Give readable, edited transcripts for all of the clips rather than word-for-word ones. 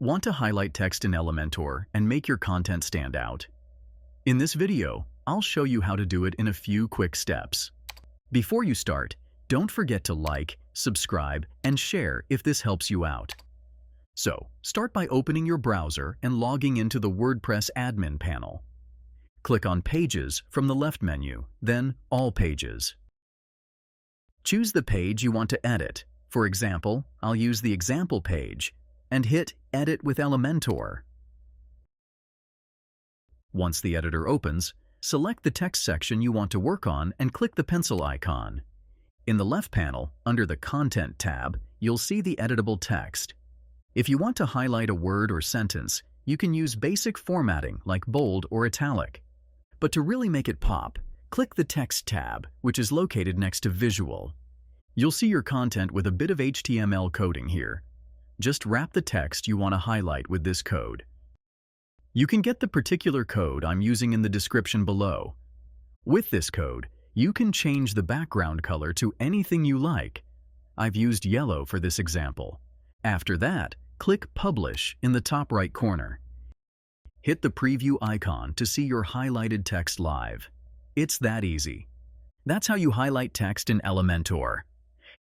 Want to highlight text in Elementor and make your content stand out? In this video, I'll show you how to do it in a few quick steps. Before you start, don't forget to like, subscribe, and share if this helps you out. So, start by opening your browser and logging into the WordPress admin panel. Click on Pages from the left menu, then All Pages. Choose the page you want to edit. For example, I'll use the example page, and hit Edit with Elementor. Once the editor opens, select the text section you want to work on and click the pencil icon. In the left panel, under the Content tab, you'll see the editable text. If you want to highlight a word or sentence, you can use basic formatting like bold or italic. But to really make it pop, click the Text tab, which is located next to Visual. You'll see your content with a bit of HTML coding here. Just wrap the text you want to highlight with this code. You can get the particular code I'm using in the description below. With this code, you can change the background color to anything you like. I've used yellow for this example. After that, click Publish in the top right corner. Hit the preview icon to see your highlighted text live. It's that easy. That's how you highlight text in Elementor.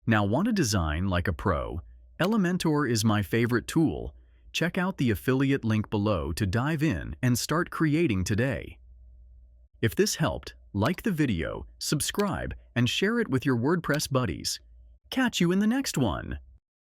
Now, want to design like a pro? Elementor is my favorite tool. Check out the affiliate link below to dive in and start creating today. If this helped, like the video, subscribe, and share it with your WordPress buddies. Catch you in the next one!